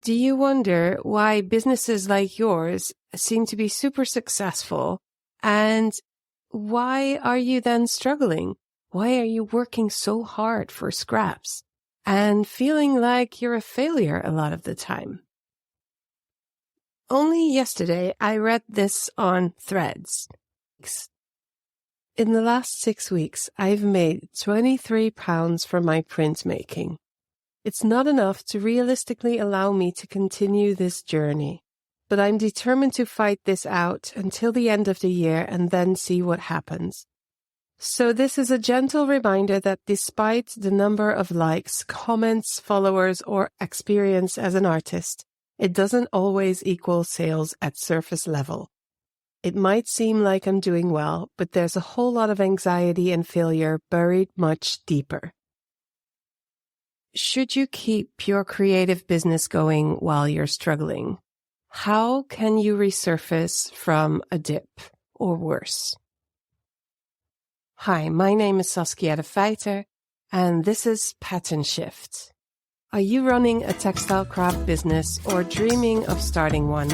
Do you wonder why businesses like yours seem to be super successful? And why are you then struggling? Why are you working so hard for scraps and feeling like you're a failure a lot of the time? Only yesterday, I read this on Threads. In the last 6 weeks, I've made £23 from my printmaking. It's not enough to realistically allow me to continue this journey, but I'm determined to fight this out until the end of the year and then see what happens. So this is a gentle reminder that despite the number of likes, comments, followers, or experience as an artist, it doesn't always equal sales at surface level. It might seem like I'm doing well, but there's a whole lot of anxiety and failure buried much deeper. Should you keep your creative business going while you're struggling? How can you resurface from a dip or worse? Hi, my name is SASKIA de Feiter, and this is Pattern Shift. Are you running a textile craft business or dreaming of starting one?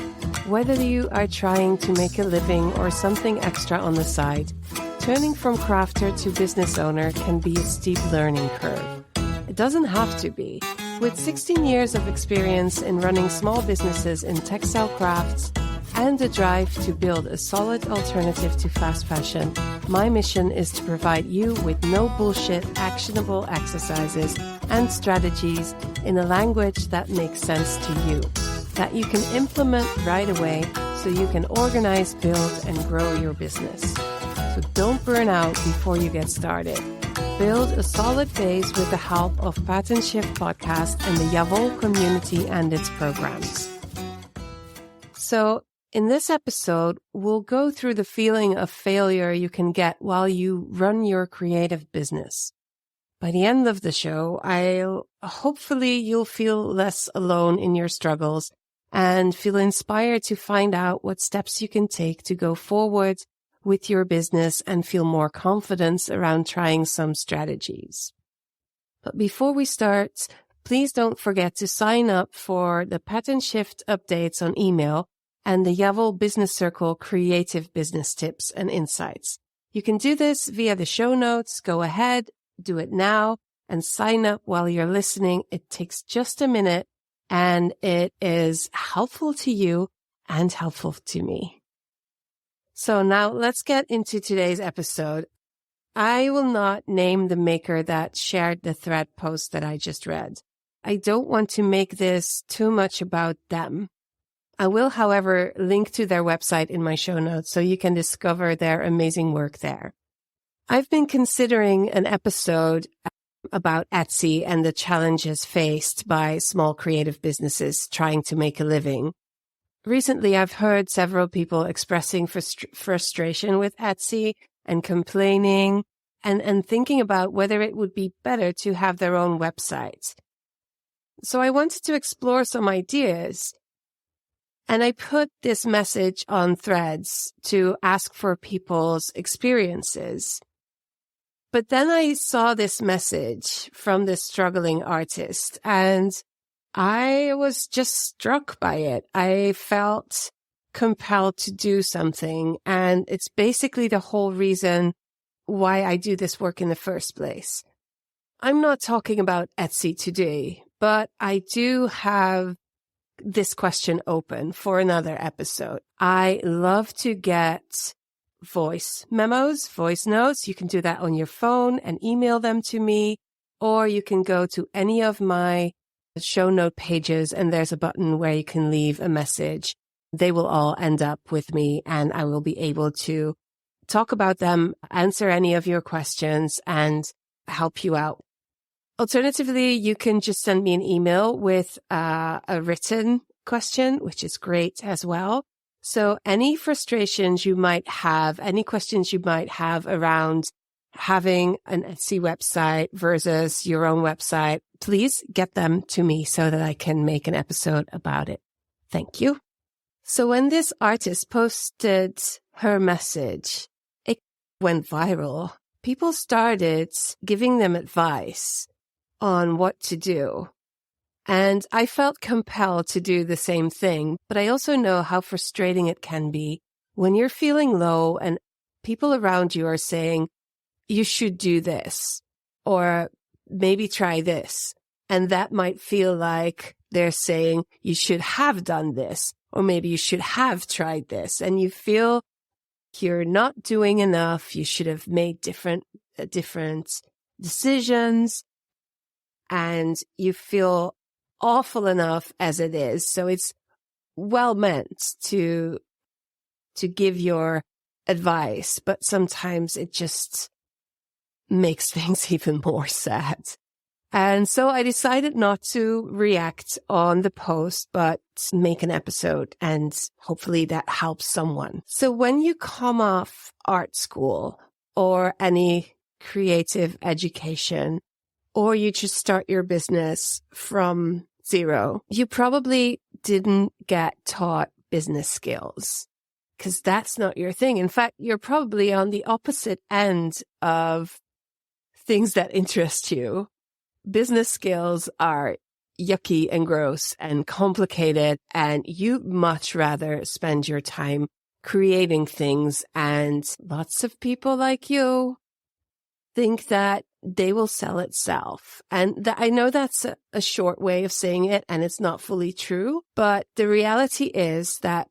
Whether you are trying to make a living or something extra on the side, turning from crafter to business owner can be a steep learning curve. It doesn't have to be. With 16 years of experience in running small businesses in textile crafts and the drive to build a solid alternative to fast fashion, my mission is to provide you with no bullshit, actionable exercises and strategies in a language that makes sense to you, that you can implement right away so you can organize, build, and grow your business. So don't burn out before you get started. Build a solid base with the help of Pattern Shift podcast and the Jawohl community and its programs. So in this episode, we'll go through the feeling of failure you can get while you run your creative business. By the end of the show, hopefully you'll feel less alone in your struggles and feel inspired to find out what steps you can take to go forward with your business and feel more confidence around trying some strategies. But before we start, please don't forget to sign up for the Pattern Shift updates on email and the Jawohl Business Circle creative business tips and insights. You can do this via the show notes. Go ahead, do it now, and sign up while you're listening. It takes just a minute, and it is helpful to you and helpful to me. So now let's get into today's episode. I will not name the maker that shared the thread post that I just read. I don't want to make this too much about them. I will, however, link to their website in my show notes so you can discover their amazing work there. I've been considering an episode about Etsy and the challenges faced by small creative businesses trying to make a living. Recently, I've heard several people expressing frustration with Etsy and complaining and thinking about whether it would be better to have their own website. So I wanted to explore some ideas, and I put this message on Threads to ask for people's experiences. But then I saw this message from this struggling artist, and I was just struck by it. I felt compelled to do something, and it's basically the whole reason why I do this work in the first place. I'm not talking about Etsy today, but I do have this question open for another episode. I love to get voice memos, voice notes. You can do that on your phone and email them to me, or you can go to any of my show note pages and there's a button where you can leave a message. They will all end up with me and I will be able to talk about them, answer any of your questions and help you out. Alternatively, you can just send me an email with a written question, which is great as well. So any frustrations you might have, any questions you might have around having an Etsy website versus your own website, please get them to me so that I can make an episode about it. Thank you. So when this artist posted her message, it went viral. People started giving them advice on what to do. And I felt compelled to do the same thing, but I also know how frustrating it can be when you're feeling low and people around you are saying, you should do this, or maybe try this. And that might feel like they're saying you should have done this, or maybe you should have tried this. And you feel you're not doing enough. You should have made different decisions, and you feel awful enough as it is. So it's well meant to give your advice, but sometimes it just makes things even more sad. And so I decided not to react on the post, but make an episode, and hopefully that helps someone. So when you come off art school or any creative education, or you just start your business from zero, you probably didn't get taught business skills because that's not your thing. In fact, you're probably on the opposite end of things that interest you. Business skills are yucky and gross and complicated, and you much rather spend your time creating things. And lots of people like you think that they will sell itself. And I know that's a short way of saying it, and it's not fully true. But the reality is that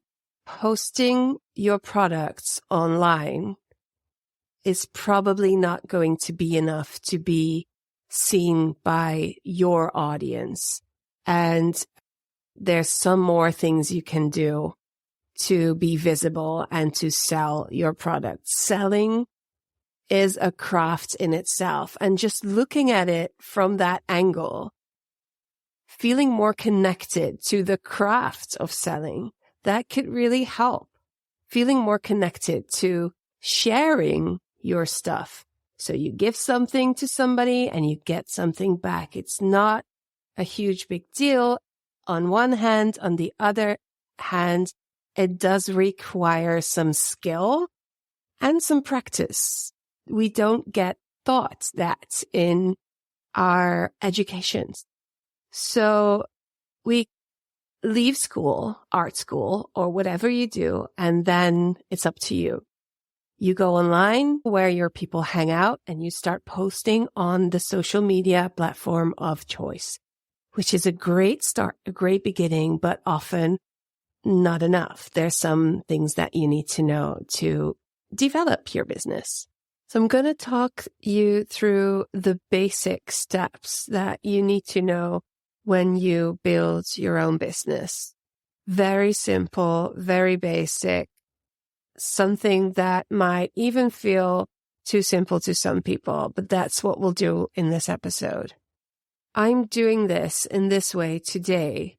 posting your products online is probably not going to be enough to be seen by your audience. And there's some more things you can do to be visible and to sell your product. Selling is a craft in itself. And just looking at it from that angle, feeling more connected to the craft of selling, that could really help. Feeling more connected to sharing your stuff. So you give something to somebody and you get something back. It's not a huge big deal on one hand. On the other hand, it does require some skill and some practice. We don't get taught that in our educations. So we leave school, art school, or whatever you do, and then it's up to you. You go online where your people hang out and you start posting on the social media platform of choice, which is a great start, a great beginning, but often not enough. There's some things that you need to know to develop your business. So I'm going to talk you through the basic steps that you need to know when you build your own business. Very simple, very basic. Something that might even feel too simple to some people, but that's what we'll do in this episode. I'm doing this in this way today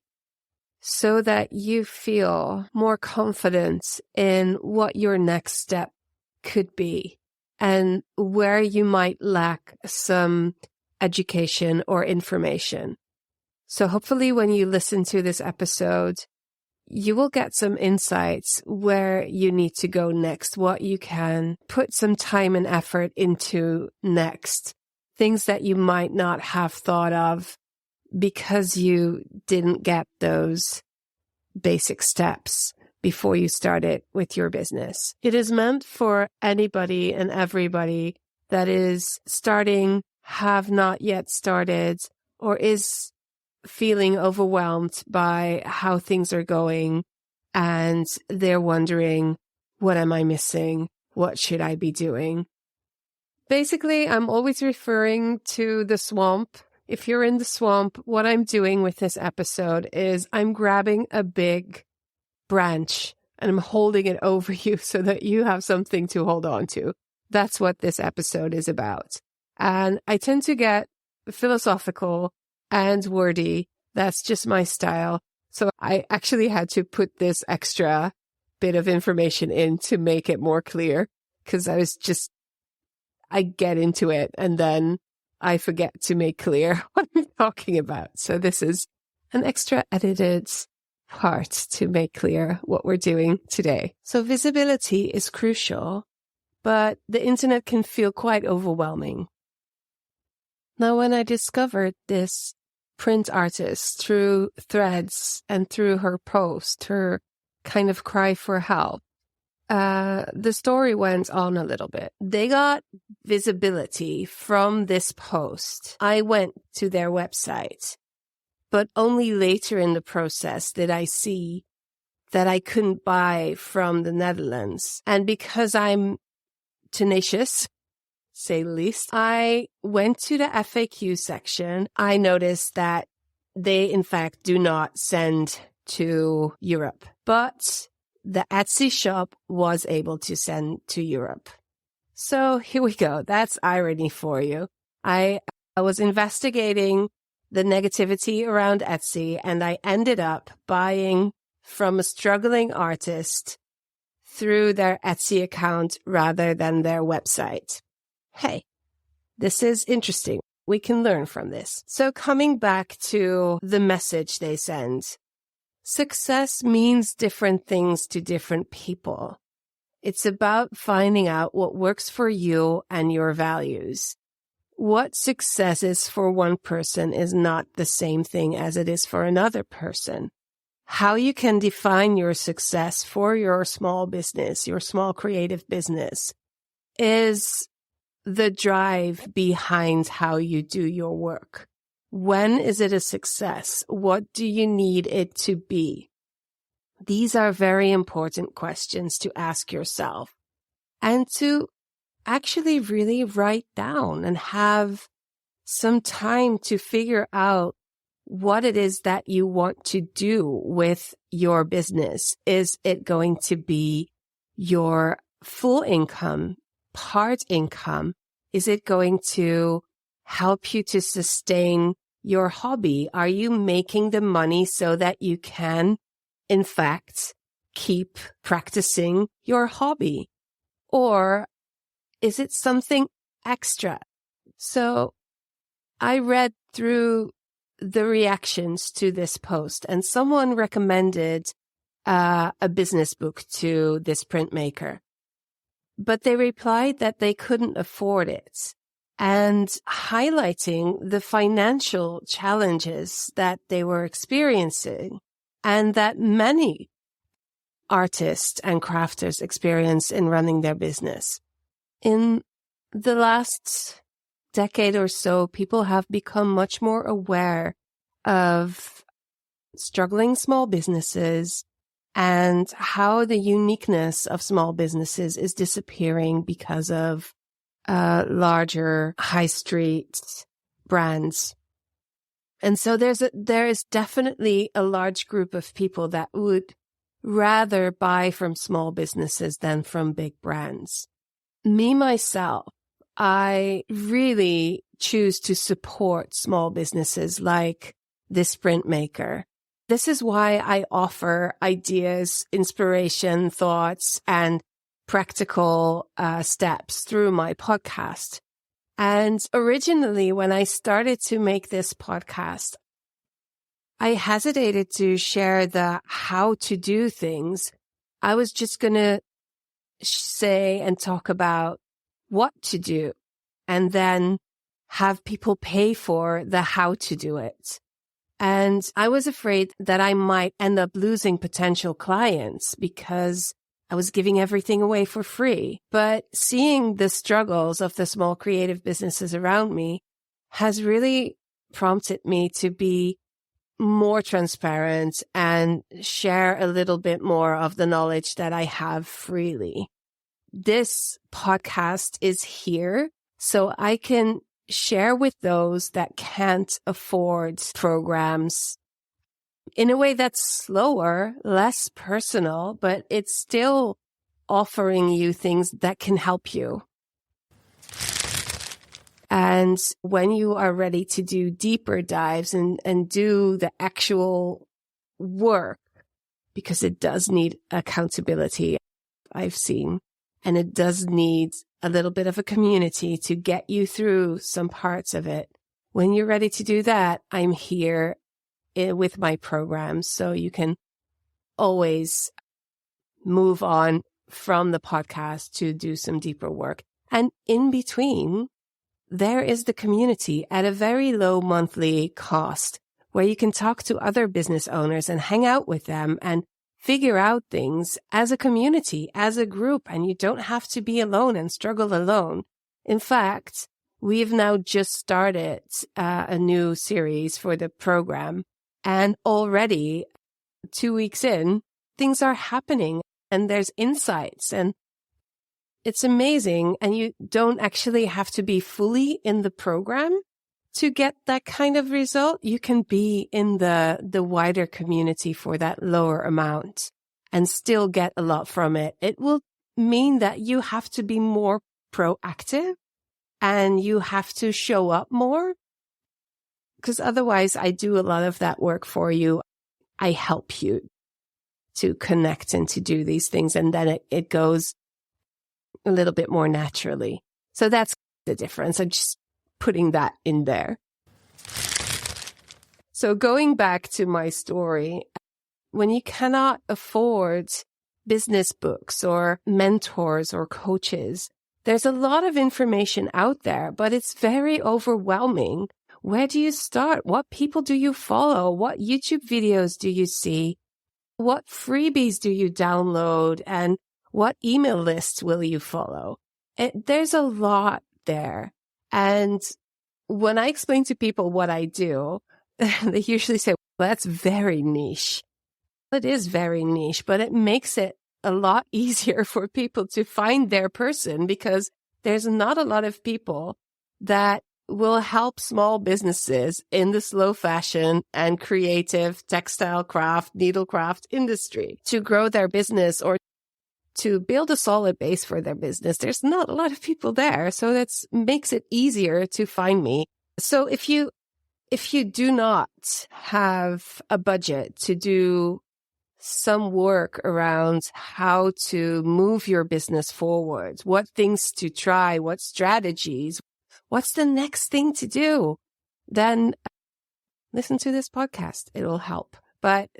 so that you feel more confident in what your next step could be and where you might lack some education or information. So hopefully when you listen to this episode, you will get some insights where you need to go next, what you can put some time and effort into next, things that you might not have thought of because you didn't get those basic steps before you started with your business. It is meant for anybody and everybody that is starting, have not yet started, or is feeling overwhelmed by how things are going, and they're wondering, what am I missing? What should I be doing? Basically, I'm always referring to the swamp. If you're in the swamp, what I'm doing with this episode is I'm grabbing a big branch and I'm holding it over you so that you have something to hold on to. That's what this episode is about. And I tend to get philosophical and wordy. That's just my style. So I actually had to put this extra bit of information in to make it more clear, because I get into it and then I forget to make clear what I'm talking about. So this is an extra edited part to make clear what we're doing today. So visibility is crucial, but the internet can feel quite overwhelming. Now, when I discovered this print artist through threads and through her post, her kind of cry for help. The story went on a little bit. They got visibility from this post. I went to their website, but only later in the process did I see that I couldn't buy from the Netherlands. And because I'm tenacious, say the least, I went to the FAQ section. I noticed that they, in fact, do not send to Europe, but the Etsy shop was able to send to Europe. So here we go. That's irony for you. I was investigating the negativity around Etsy, and I ended up buying from a struggling artist through their Etsy account rather than their website. Hey, this is interesting. We can learn from this. So coming back to the message they send, success means different things to different people. It's about finding out what works for you and your values. What success is for one person is not the same thing as it is for another person. How you can define your success for your small business, your small creative business, is the drive behind how you do your work. When is it a success? What do you need it to be? These are very important questions to ask yourself and to actually really write down and have some time to figure out what it is that you want to do with your business. Is it going to be your full income, part income? Is it going to help you to sustain your hobby? Are you making the money so that you can, in fact, keep practicing your hobby? Or is it something extra? So I read through the reactions to this post, and someone recommended a business book to this printmaker. But they replied that they couldn't afford it, and highlighting the financial challenges that they were experiencing and that many artists and crafters experience in running their business. In the last decade or so, people have become much more aware of struggling small businesses and how the uniqueness of small businesses is disappearing because of larger high street brands. And so there is definitely a large group of people that would rather buy from small businesses than from big brands. Me, myself, I really choose to support small businesses like this printmaker. This is why I offer ideas, inspiration, thoughts, and practical steps through my podcast. And originally, when I started to make this podcast, I hesitated to share the how to do things. I was just going to say and talk about what to do, and then have people pay for the how to do it. And I was afraid that I might end up losing potential clients because I was giving everything away for free. But seeing the struggles of the small creative businesses around me has really prompted me to be more transparent and share a little bit more of the knowledge that I have freely. This podcast is here so I can share with those that can't afford programs in a way that's slower, less personal, but it's still offering you things that can help you. And when you are ready to do deeper dives and do the actual work, because it does need accountability, I've seen, and it does need a little bit of a community to get you through some parts of it. When you're ready to do that, I'm here with my programs, so you can always move on from the podcast to do some deeper work. And in between, there is the community at a very low monthly cost where you can talk to other business owners and hang out with them and figure out things as a community, as a group, and you don't have to be alone and struggle alone. In fact, we've now just started a new series for the program, and already 2 weeks in, things are happening and there's insights and it's amazing. And you don't actually have to be fully in the program to get that kind of result. You can be in the wider community for that lower amount and still get a lot from it. It will mean that you have to be more proactive and you have to show up more, because otherwise I do a lot of that work for you. I help you to connect and to do these things, and then it goes a little bit more naturally. So that's the difference. I'm just putting that in there. So going back to my story, when you cannot afford business books or mentors or coaches, there's a lot of information out there, but it's very overwhelming. Where do you start? What people do you follow? What YouTube videos do you see? What freebies do you download? And what email lists will you follow? There's a lot there. And when I explain to people what I do, they usually say, well, that's very niche. It is very niche, but it makes it a lot easier for people to find their person, because there's not a lot of people that will help small businesses in the slow fashion and creative textile craft, needlecraft industry to grow their business or to build a solid base for their business. There's not a lot of people there. So that makes it easier to find me. So if you do not have a budget to do some work around how to move your business forward, what things to try, what strategies, what's the next thing to do, then listen to this podcast. It will help. But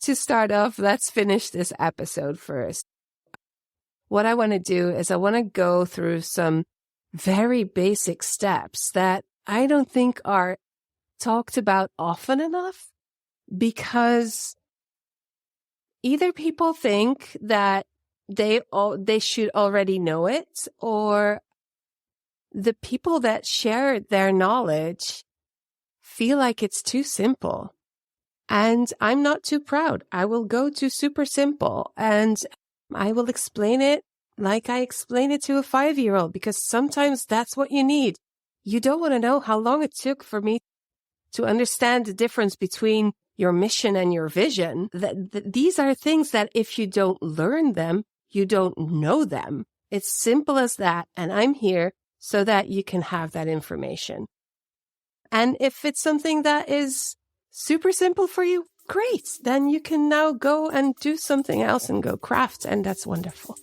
to start off, let's finish this episode first. What I want to do is I want to go through some very basic steps that I don't think are talked about often enough, because either people think that they should already know it, or the people that share their knowledge feel like it's too simple. And I'm not too proud. I will go to super simple and I will explain it like I explain it to a 5-year-old, because sometimes that's what you need. You don't want to know how long it took for me to understand the difference between your mission and your vision. These are things that if you don't learn them, you don't know them. It's simple as that. And I'm here so that you can have that information. And if it's something that is super simple for you, great. Then you can now go and do something else and go craft. And that's wonderful.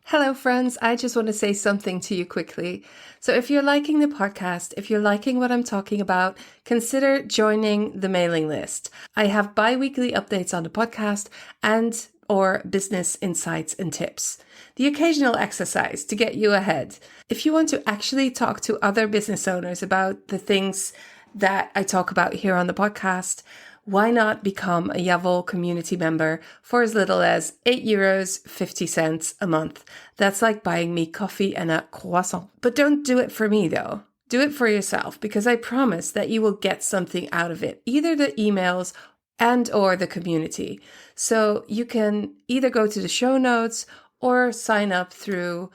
Hello, friends. I just want to say something to you quickly. So if you're liking the podcast, if you're liking what I'm talking about, consider joining the mailing list. I have bi-weekly updates on the podcast and or business insights and tips. The occasional exercise to get you ahead. If you want to actually talk to other business owners about the things that I talk about here on the podcast, why not become a Yavol community member for as little as €8.50 a month? That's like buying me coffee and a croissant. But don't do it for me though. Do it for yourself, because I promise that you will get something out of it, either the emails and or the community. So you can either go to the show notes or sign up through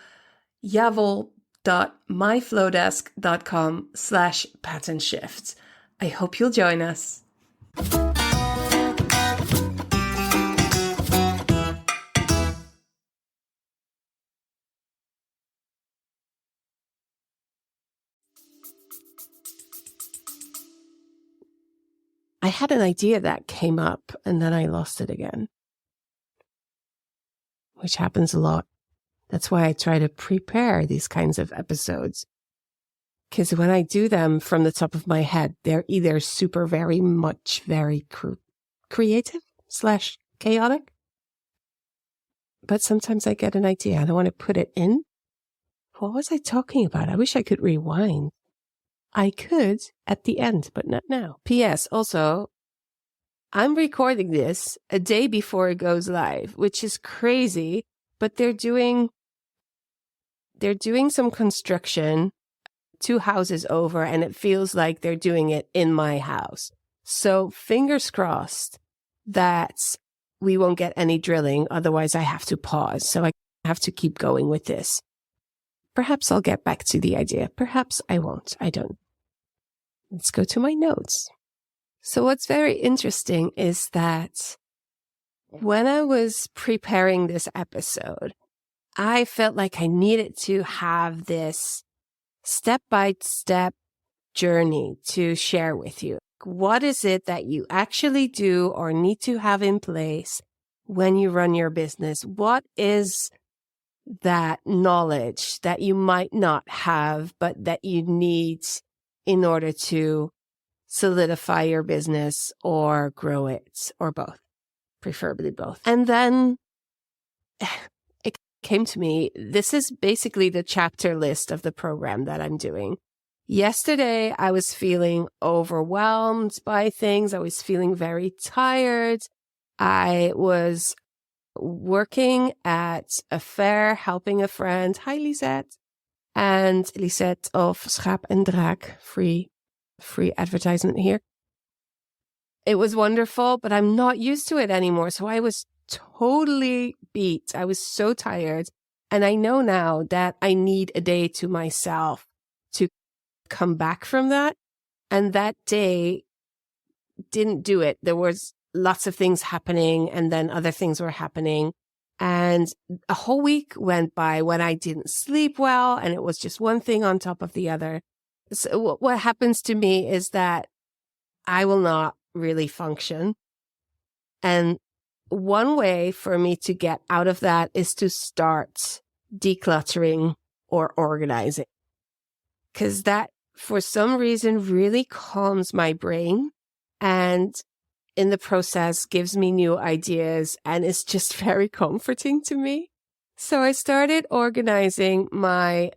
yavol.myflowdesk.com/patentshift. I hope you'll join us. I had an idea that came up and then I lost it again, which happens a lot. That's why I try to prepare these kinds of episodes. Because when I do them from the top of my head, they're either super, very much, very creative / chaotic. But sometimes I get an idea and I want to put it in What was I talking about? I wish I could rewind. I could at the end, but not now. P.S. Also, I'm recording this a day before it goes live, which is crazy, but they're doing some construction 2 houses over, and it feels like they're doing it in my house. So fingers crossed that we won't get any drilling. Otherwise, I have to pause. So I have to keep going with this. Perhaps I'll get back to the idea. Perhaps I won't. I don't. Let's go to my notes. So what's very interesting is that when I was preparing this episode, I felt like I needed to have this step-by-step journey to share with you. What is it that you actually do or need to have in place when you run your business? What is that knowledge that you might not have, but that you need in order to solidify your business or grow it, or both, preferably both? And then it came to me, this is basically the chapter list of the program that I'm doing. Yesterday, I was feeling overwhelmed by things. I was feeling very tired. I was working at a fair, helping a friend. Hi, Lisette. And Lisette of Schaap en Draak, free advertisement here. It was wonderful, but I'm not used to it anymore. So I was totally beat. I was so tired. And I know now that I need a day to myself to come back from that. And that day didn't do it. There was lots of things happening, and then other things were happening. And a whole week went by when I didn't sleep well, and it was just one thing on top of the other. So what happens to me is that I will not really function. And one way for me to get out of that is to start decluttering or organizing, because that, for some reason, really calms my brain and in the process gives me new ideas, and it's just very comforting to me. So I started organizing my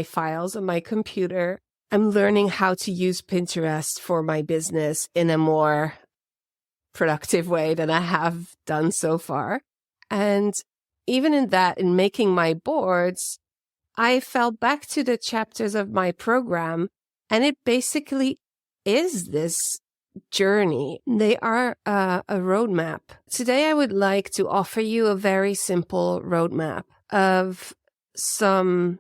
files on my computer. I'm learning how to use Pinterest for my business in a more productive way than I have done so far. And even in that, in making my boards, I fell back to the chapters of my program, and it basically is this journey. They are a roadmap. Today, I would like to offer you a very simple roadmap of some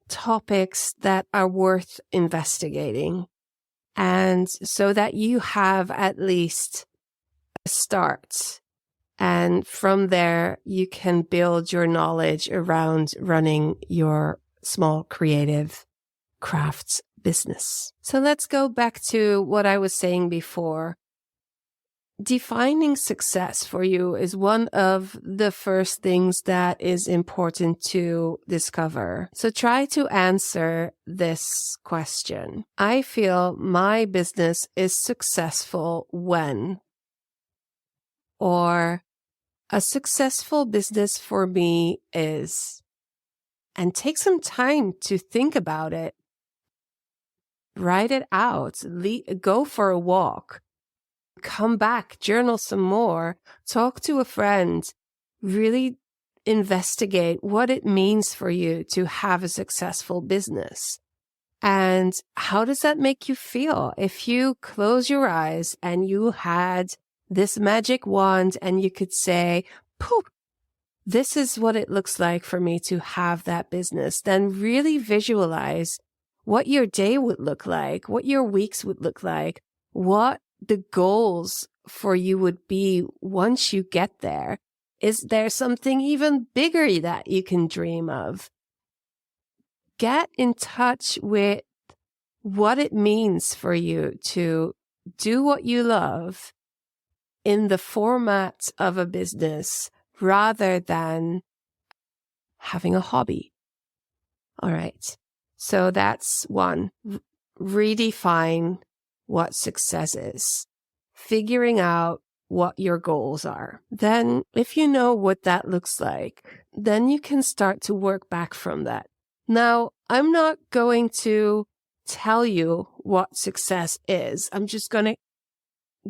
topics that are worth investigating, and so that you have at least a start. And from there, you can build your knowledge around running your small creative crafts business. So let's go back to what I was saying before. Defining success for you is one of the first things that is important to discover. So try to answer this question. I feel my business is successful when, or a successful business for me is, and take some time to think about it. Write it out, go for a walk, come back, journal some more, talk to a friend, really investigate what it means for you to have a successful business. And how does that make you feel? If you close your eyes and you had this magic wand and you could say, poof, this is what it looks like for me to have that business, then really visualize what your day would look like, what your weeks would look like, what the goals for you would be once you get there. Is there something even bigger that you can dream of? Get in touch with what it means for you to do what you love in the format of a business rather than having a hobby. All right. So that's one. Redefine what success is. Figuring out what your goals are. Then, if you know what that looks like, then you can start to work back from that. Now, I'm not going to tell you what success is. I'm just going to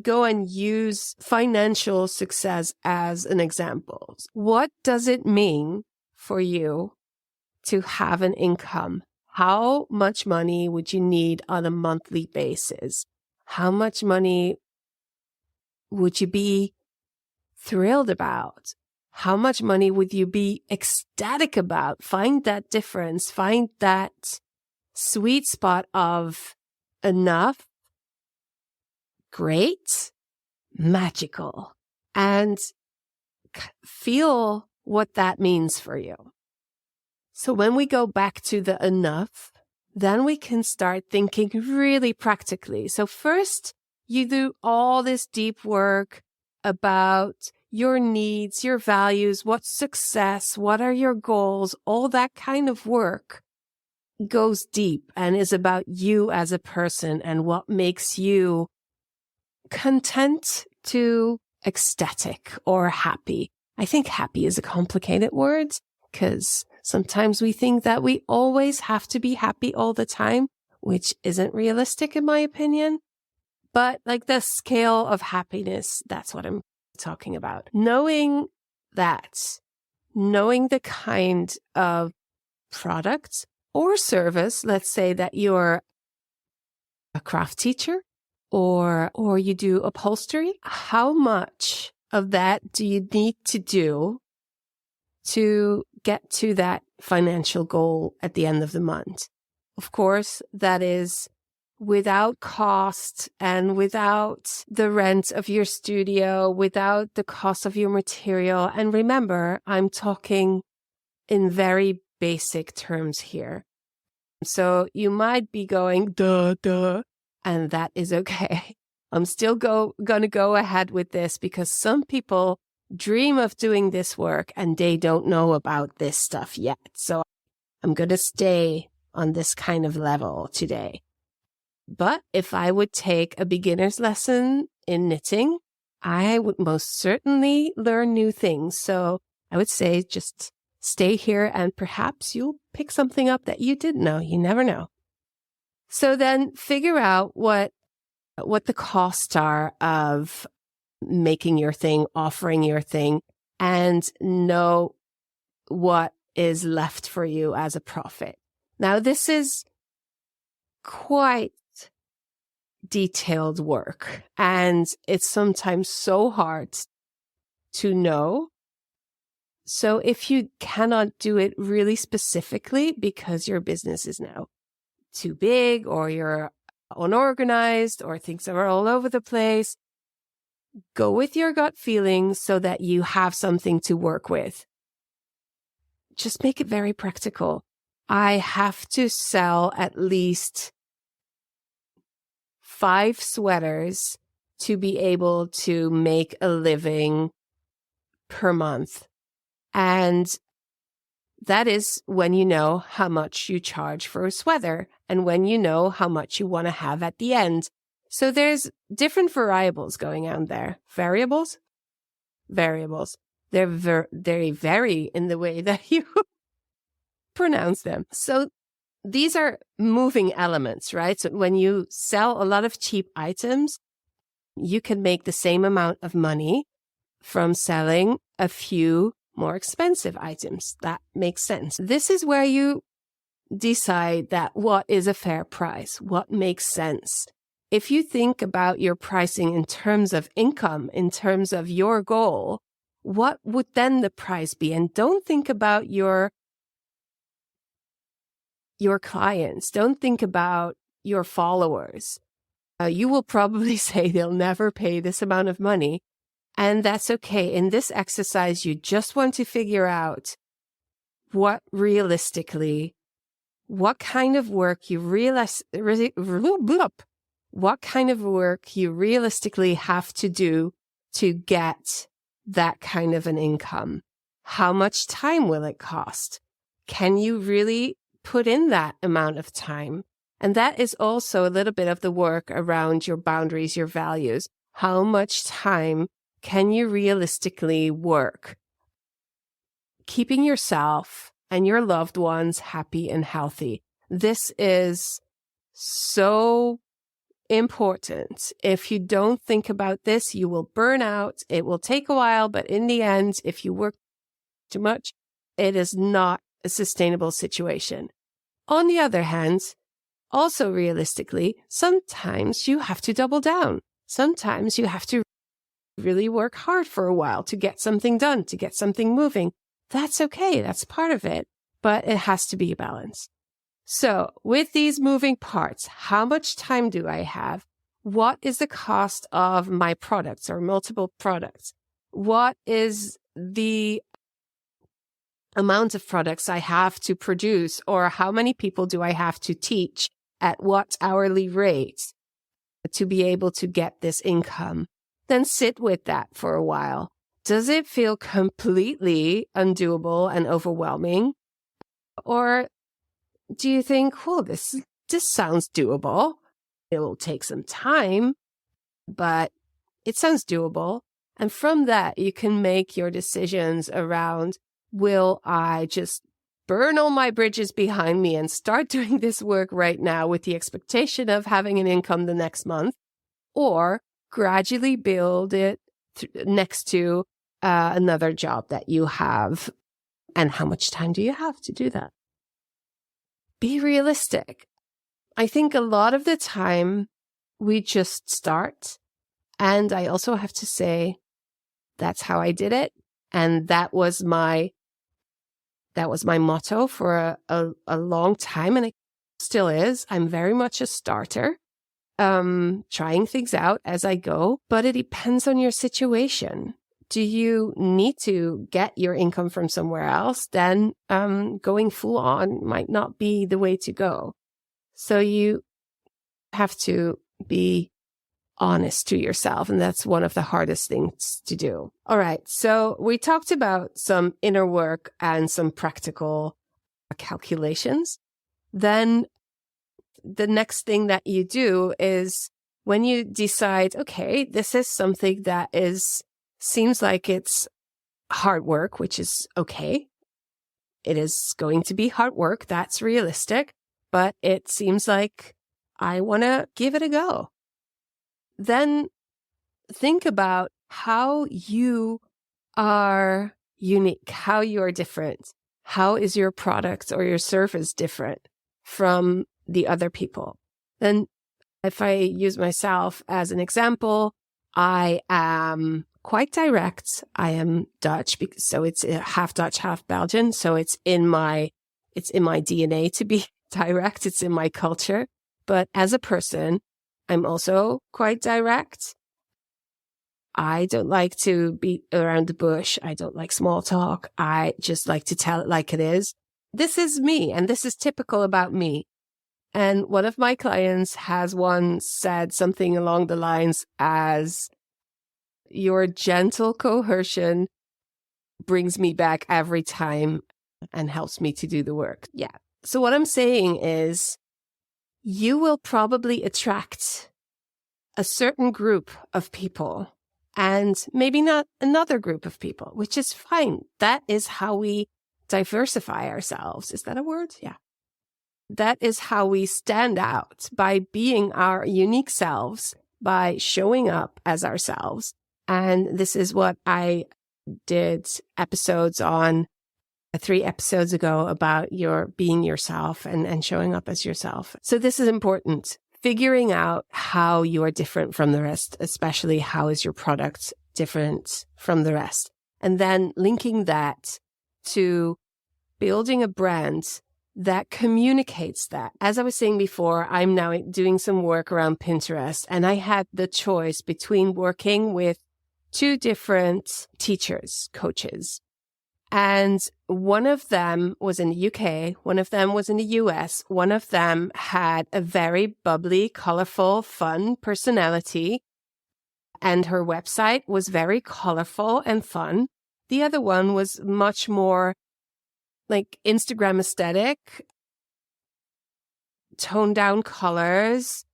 go and use financial success as an example. What does it mean for you to have an income? How much money would you need on a monthly basis? How much money would you be thrilled about? How much money would you be ecstatic about? Find that difference. Find that sweet spot of enough, great, magical, and feel what that means for you. So when we go back to the enough, then we can start thinking really practically. So first, you do all this deep work about your needs, your values, what's success, what are your goals, all that kind of work goes deep and is about you as a person and what makes you content to ecstatic or happy. I think happy is a complicated word because sometimes we think that we always have to be happy all the time, which isn't realistic in my opinion. But like the scale of happiness, that's what I'm talking about. Knowing that, knowing the kind of product or service, let's say that you're a craft teacher or you do upholstery, how much of that do you need to do to get to that financial goal at the end of the month? Of course, that is without cost and without the rent of your studio, without the cost of your material. And remember, I'm talking in very basic terms here. So you might be going, duh, and that is okay. I'm still going to go ahead with this because some people dream of doing this work and they don't know about this stuff yet. So I'm going to stay on this kind of level today. But if I would take a beginner's lesson in knitting, I would most certainly learn new things. So I would say just stay here and perhaps you'll pick something up that you didn't know. You never know. So then figure out what the costs are of making your thing, offering your thing, and know what is left for you as a profit. Now, this is quite detailed work, and it's sometimes so hard to know. So if you cannot do it really specifically because your business is now too big or you're unorganized or things are all over the place, go with your gut feelings so that you have something to work with. Just make it very practical. I have to sell at least 5 sweaters to be able to make a living per month. And that is when you know how much you charge for a sweater and when you know how much you want to have at the end. So there's different variables going on there. Variables. They vary in the way that you pronounce them. So these are moving elements, right? So when you sell a lot of cheap items, you can make the same amount of money from selling a few more expensive items. That makes sense. This is where you decide that what is a fair price, what makes sense. If you think about your pricing in terms of income, in terms of your goal, what would then the price be? And don't think about your clients. Don't think about your followers. You will probably say they'll never pay this amount of money. And that's okay. In this exercise, you just want to figure out what kind of work you realistically have to do to get that kind of an income. How much time will it cost? Can you really put in that amount of time? And that is also a little bit of the work around your boundaries, your values. How much time can you realistically work? keeping yourself and your loved ones happy and healthy. This is so important. If you don't think about this, you will burn out. It will take a while, but in the end, if you work too much, it is not a sustainable situation. On the other hand, also realistically, sometimes you have to double down. Sometimes you have to really work hard for a while to get something done, to get something moving. That's okay. That's part of it, but it has to be a balance. So with these moving parts, how much time do I have? What is the cost of my products or multiple products? What is the amount of products I have to produce, or how many people do I have to teach at what hourly rate to be able to get this income? Then sit with that for a while. Does it feel completely undoable and overwhelming? Or do you think, oh, this sounds doable. It will take some time, but it sounds doable. And from that, you can make your decisions around, will I just burn all my bridges behind me and start doing this work right now with the expectation of having an income the next month, or gradually build it next to another job that you have? And how much time do you have to do that? Be realistic. I think a lot of the time we just start. And I also have to say, that's how I did it. And that was my motto for a long time. And it still is. I'm very much a starter, trying things out as I go, but it depends on your situation. Do you need to get your income from somewhere else? Then going full on might not be the way to go. So you have to be honest to yourself. And that's one of the hardest things to do. All right. So we talked about some inner work and some practical calculations. Then the next thing that you do is when you decide, okay, this is something that seems like it's hard work, which is okay. It is going to be hard work. That's realistic, but it seems like I want to give it a go. Then think about how you are unique, how you are different. How is your product or your service different from the other people? Then if I use myself as an example, I am quite direct. I am Dutch, so it's half Dutch, half Belgian. So it's in my DNA to be direct. It's in my culture. But as a person, I'm also quite direct. I don't like to beat around the bush. I don't like small talk. I just like to tell it like it is. This is me, and this is typical about me. And one of my clients has once said something along the lines as, your gentle coercion brings me back every time and helps me to do the work. Yeah. So what I'm saying is, you will probably attract a certain group of people and maybe not another group of people, which is fine. That is how we diversify ourselves. Is that a word? Yeah. That is how we stand out, by being our unique selves, by showing up as ourselves. And this is what I did episodes on 3 episodes ago about your being yourself and showing up as yourself. So this is important. Figuring out how you are different from the rest, especially how is your product different from the rest. And then linking that to building a brand that communicates that. As I was saying before, I'm now doing some work around Pinterest, and I had the choice between working with 2 different teachers, coaches. And one of them was in the UK, one of them was in the US, one of them had a very bubbly, colorful, fun personality, and her website was very colorful and fun. The other one was much more like Instagram aesthetic, toned down colors,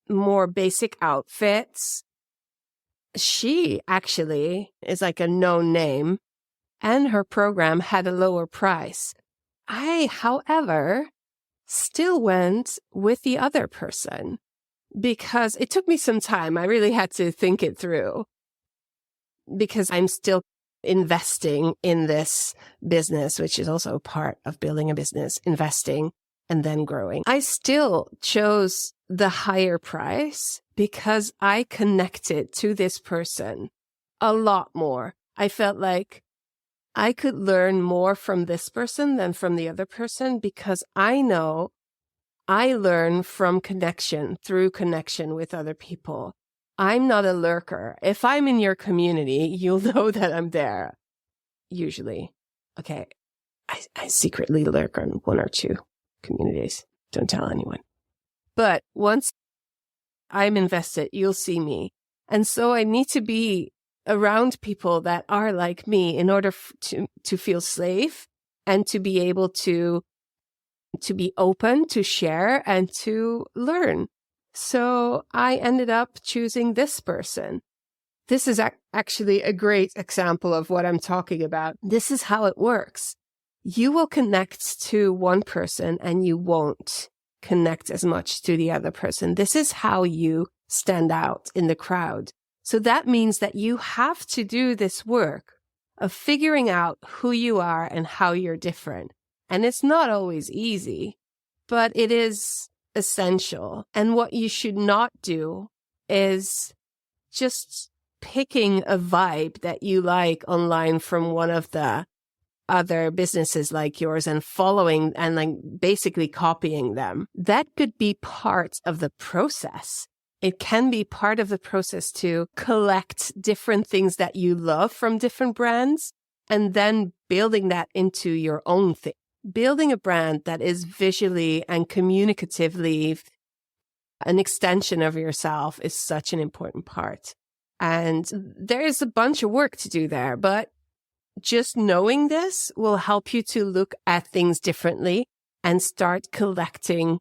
more basic outfits. She actually is like a known name and her program had a lower price. I, however, still went with the other person because it took me some time. I really had to think it through because I'm still investing in this business, which is also part of building a business, investing and then growing. I still chose the higher price because I connected to this person a lot more. I felt like I could learn more from this person than from the other person because I know I learn from connection through connection with other people. I'm not a lurker. If I'm in your community, you'll know that I'm there. Usually. Okay. I secretly lurk on one or two communities. Don't tell anyone. But once I'm invested, you'll see me. And so I need to be around people that are like me in order to feel safe and to be able to be open, to share, and to learn. So I ended up choosing this person. This is actually a great example of what I'm talking about. This is how it works. You will connect to one person and you won't connect as much to the other person. This is how you stand out in the crowd. So that means that you have to do this work of figuring out who you are and how you're different. And it's not always easy, but it is essential. And what you should not do is just picking a vibe that you like online from one of the other businesses like yours and following and like basically copying them. That could be part of the process. It can be part of the process to collect different things that you love from different brands and then building that into your own thing. Building a brand that is visually and communicatively an extension of yourself is such an important part. And there's a bunch of work to do there, but just knowing this will help you to look at things differently and start collecting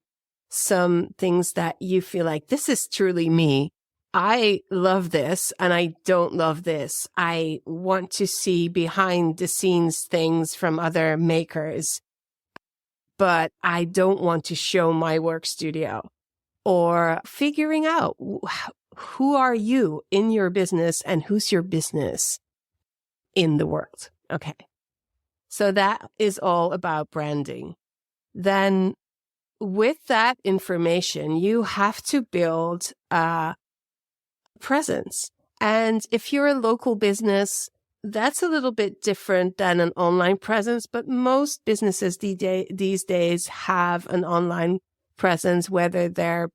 some things that you feel like this is truly me. I love this and I don't love this. I want to see behind the scenes things from other makers, but I don't want to show my work studio. Or figuring out who are you in your business and who's your business in the world. Okay. So that is all about branding. Then with that information, you have to build a presence. And if you're a local business, that's a little bit different than an online presence, but most businesses these days have an online presence, whether they're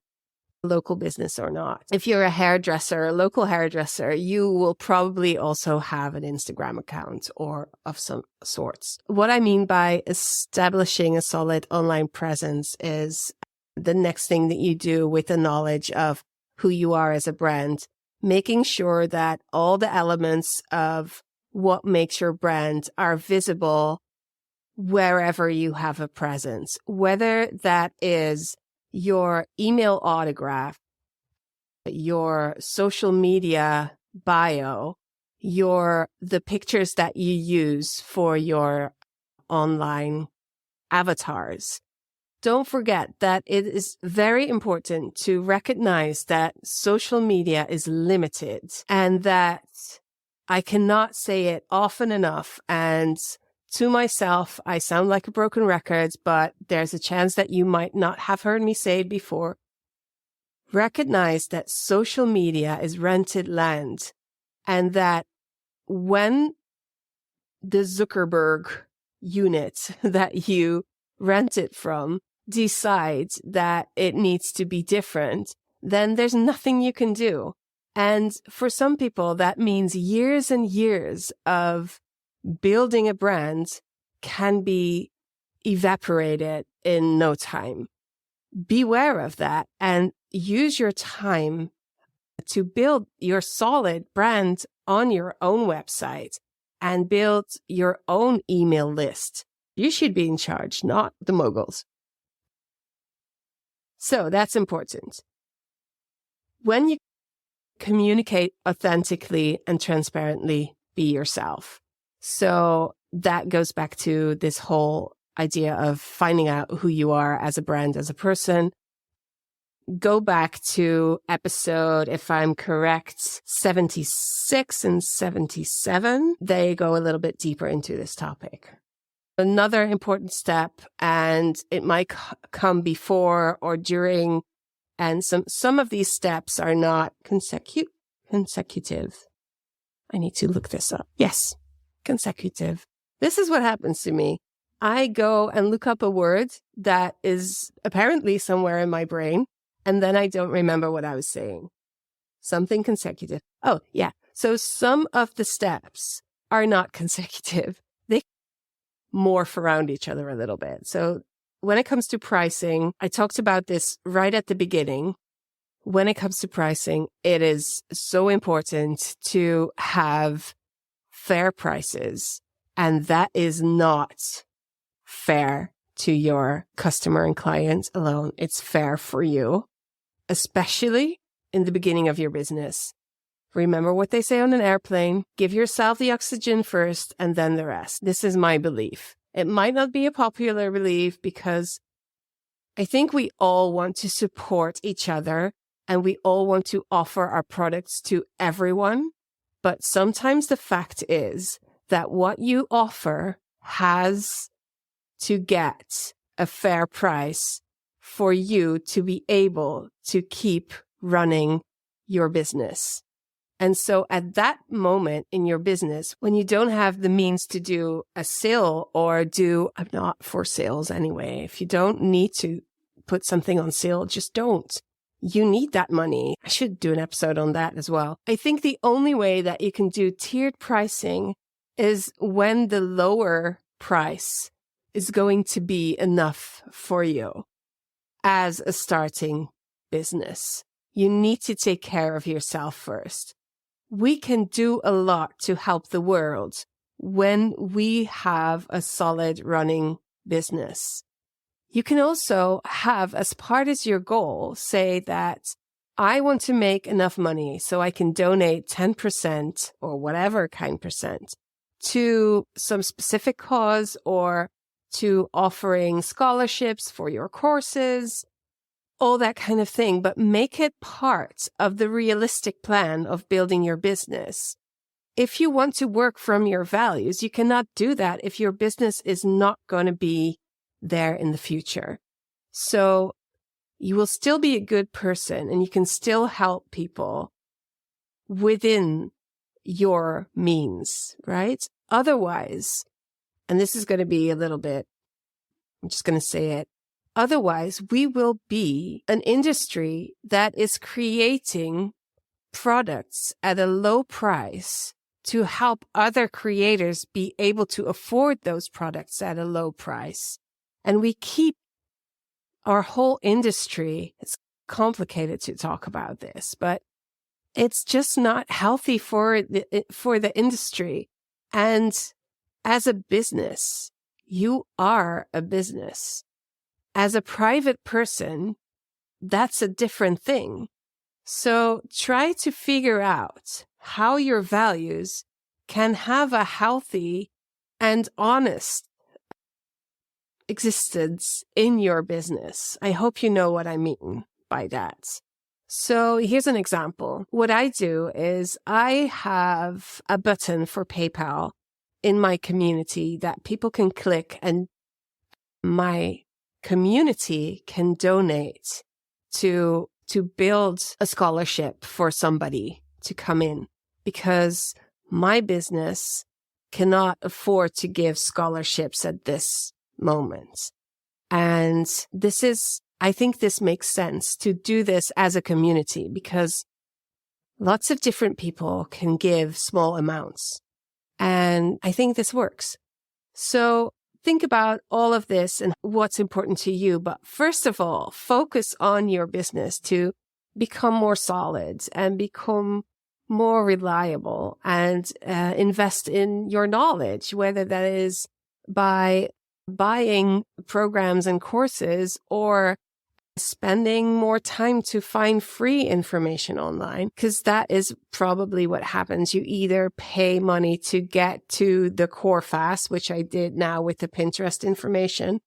local business or not. If you're a hairdresser, a local hairdresser, you will probably also have an Instagram account or of some sorts. What I mean by establishing a solid online presence is the next thing that you do with the knowledge of who you are as a brand, making sure that all the elements of what makes your brand are visible wherever you have a presence, whether that is your email autograph, your social media bio, the pictures that you use for your online avatars. Don't forget that it is very important to recognize that social media is limited and that I cannot say it often enough. And to myself, I sound like a broken record, but there's a chance that you might not have heard me say it before. Recognize that social media is rented land and that when the Zuckerberg unit that you rent it from decides that it needs to be different, then there's nothing you can do. And for some people, that means years and years of building a brand can be evaporated in no time. Beware of that and use your time to build your solid brand on your own website and build your own email list. You should be in charge, not the moguls. So that's important. When you communicate authentically and transparently, be yourself. So that goes back to this whole idea of finding out who you are as a brand, as a person. Go back to episode, if I'm correct, 76 and 77. They go a little bit deeper into this topic. Another important step, and it might come before or during, and some of these steps are not consecutive. I need to look this up. Yes, consecutive. This is what happens to me. I go and look up a word that is apparently somewhere in my brain, and then I don't remember what I was saying. Something consecutive. Oh, yeah. So some of the steps are not consecutive. They morph around each other a little bit. So when it comes to pricing, I talked about this right at the beginning. When it comes to pricing, it is so important to have fair prices. And that is not fair to your customer and client alone. It's fair for you, especially in the beginning of your business. Remember what they say on an airplane, give yourself the oxygen first and then the rest. This is my belief. It might not be a popular belief because I think we all want to support each other and we all want to offer our products to everyone. But sometimes the fact is that what you offer has to get a fair price for you to be able to keep running your business. And so at that moment in your business, when you don't have the means to do a sale or I'm not for sales anyway. If you don't need to put something on sale, just don't. You need that money. I should do an episode on that as well. I think the only way that you can do tiered pricing is when the lower price is going to be enough for you as a starting business. You need to take care of yourself first. We can do a lot to help the world when we have a solid running business. You can also have, as part of your goal, say that I want to make enough money so I can donate 10% or whatever kind percent to some specific cause or to offering scholarships for your courses, all that kind of thing, but make it part of the realistic plan of building your business. If you want to work from your values, you cannot do that if your business is not going to be there in the future. So you will still be a good person and you can still help people within your means, right? Otherwise, and this is going to be a little bit, I'm just going to say it. Otherwise, we will be an industry that is creating products at a low price to help other creators be able to afford those products at a low price. And we keep our whole industry, it's complicated to talk about this, but it's just not healthy for the industry. And as a business, you are a business. As a private person, that's a different thing. So try to figure out how your values can have a healthy and honest existence in your business. I hope you know what I mean by that. So here's an example. What I do is I have a button for PayPal in my community that people can click and my community can donate to build a scholarship for somebody to come in, because my business cannot afford to give scholarships at this moment. And I think this makes sense to do this as a community because lots of different people can give small amounts. And I think this works. So think about all of this and what's important to you. But first of all, focus on your business to become more solid and become more reliable and invest in your knowledge, whether that is by buying programs and courses or spending more time to find free information online, because that is probably what happens. You either pay money to get to the core fast, which I did now with the Pinterest information,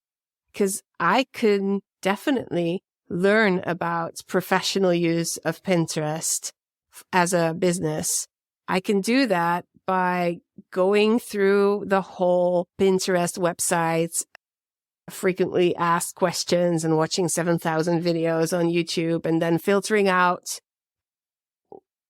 because I could definitely learn about professional use of Pinterest as a business. I can do that by going through the whole Pinterest website, frequently asked questions, and watching 7,000 videos on YouTube, and then filtering out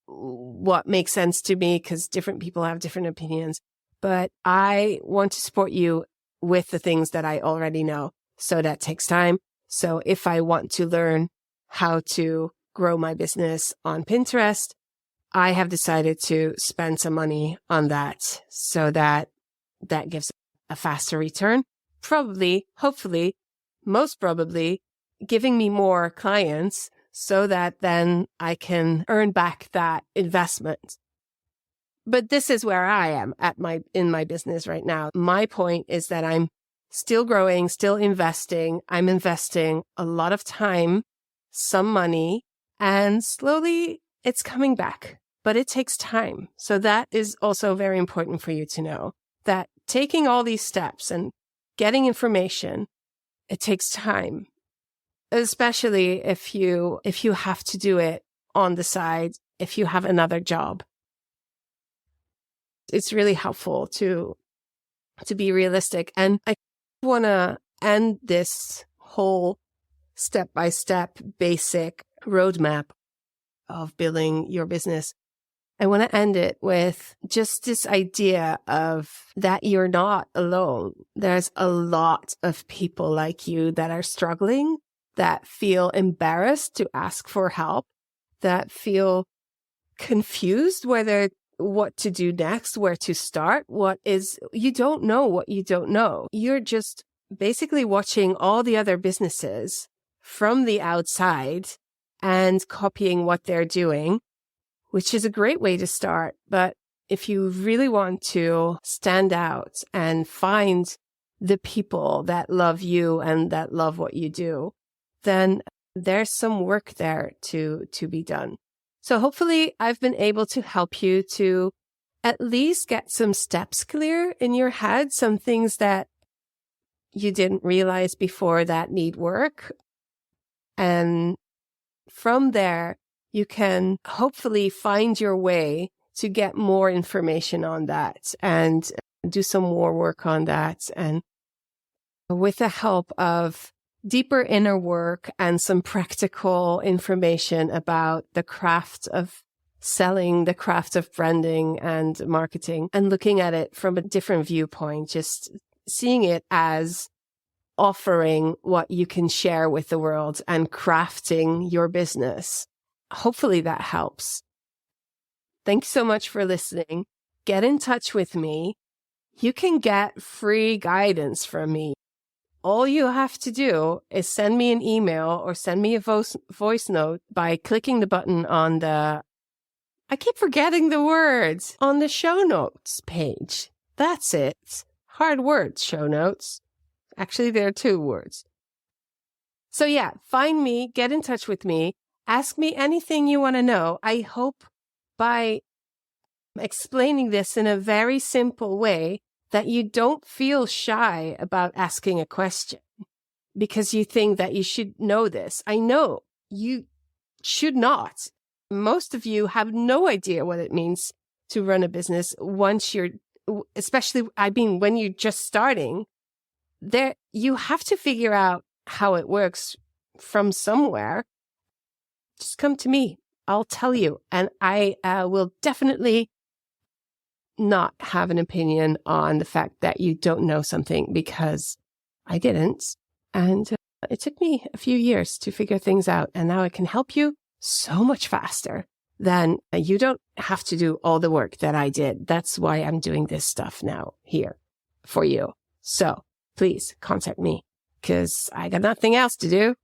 what makes sense to me, because different people have different opinions. But I want to support you with the things that I already know. So that takes time. So if I want to learn how to grow my business on Pinterest, I have decided to spend some money on that, so that gives a faster return. Probably, hopefully, most probably giving me more clients, so that then I can earn back that investment. But this is where I am in my business right now. My point is that I'm still growing, still investing. I'm investing a lot of time, some money, and slowly it's coming back. But it takes time. So that is also very important for you to know, that taking all these steps and getting information, it takes time, especially if you have to do it on the side, if you have another job. It's really helpful to be realistic. And I want to end this whole step-by-step basic roadmap of building your business. I want to end it with just this idea of that you're not alone. There's a lot of people like you that are struggling, that feel embarrassed to ask for help, that feel confused what to do next, where to start, you don't know what you don't know. You're just basically watching all the other businesses from the outside and copying what they're doing, which is a great way to start. But if you really want to stand out and find the people that love you and that love what you do, then there's some work there to be done. So hopefully I've been able to help you to at least get some steps clear in your head, some things that you didn't realize before that need work. And from there, you can hopefully find your way to get more information on that and do some more work on that. And with the help of deeper inner work and some practical information about the craft of selling, the craft of branding and marketing, and looking at it from a different viewpoint, just seeing it as offering what you can share with the world and crafting your business. Hopefully that helps. Thanks so much for listening. Get in touch with me. You can get free guidance from me. All you have to do is send me an email or send me a voice note by clicking the button on I keep forgetting the words, on the show notes page. That's it. Hard words, show notes. Actually, there are 2 words. So yeah, find me, get in touch with me, ask me anything you want to know. I hope by explaining this in a very simple way that you don't feel shy about asking a question because you think that you should know this. I know you should not. Most of you have no idea what it means to run a business once especially, when you're just starting. You have to figure out how it works from somewhere. Just come to me. I'll tell you. And I will definitely not have an opinion on the fact that you don't know something, because I didn't. And it took me a few years to figure things out. And now I can help you so much faster. Then you don't have to do all the work that I did. That's why I'm doing this stuff now here for you. So please contact me because I got nothing else to do.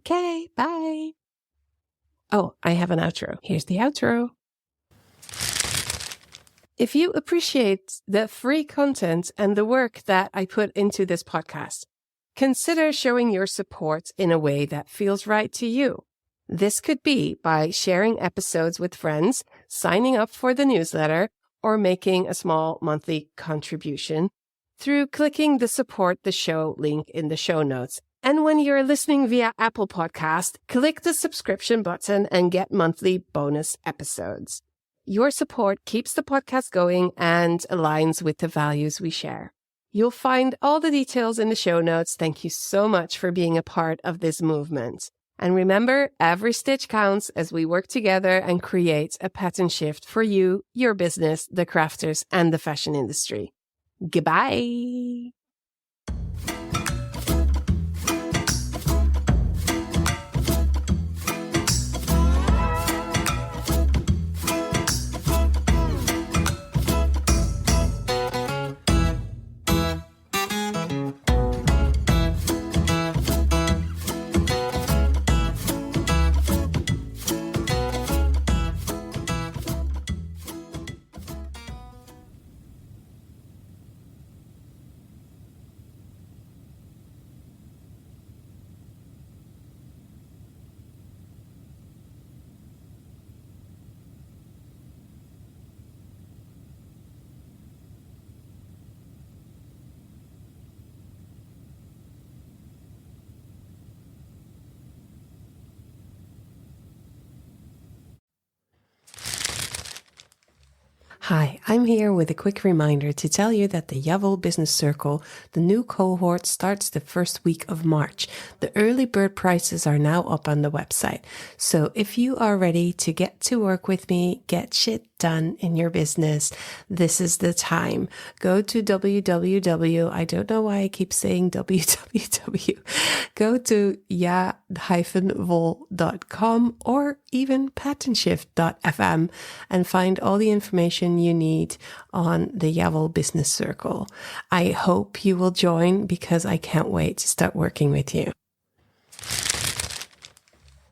Okay, bye. Oh, I have an outro. Here's the outro. If you appreciate the free content and the work that I put into this podcast, consider showing your support in a way that feels right to you. This could be by sharing episodes with friends, signing up for the newsletter, or making a small monthly contribution through clicking the support the show link in the show notes. And when you're listening via Apple Podcast, click the subscription button and get monthly bonus episodes. Your support keeps the podcast going and aligns with the values we share. You'll find all the details in the show notes. Thank you so much for being a part of this movement. And remember, every stitch counts as we work together and create a pattern shift for you, your business, the crafters, and the fashion industry. Goodbye. Hi, I'm here with a quick reminder to tell you that the Javel Business Circle, the new cohort, starts the first week of March. The early bird prices are now up on the website. So if you are ready to get to work with me, get shit done in your business, this is the time. Go to I don't know why I keep saying www. Go to ja-vol.com or even patternshift.fm and find all the information you need on the Javel Business Circle. I hope you will join because I can't wait to start working with you.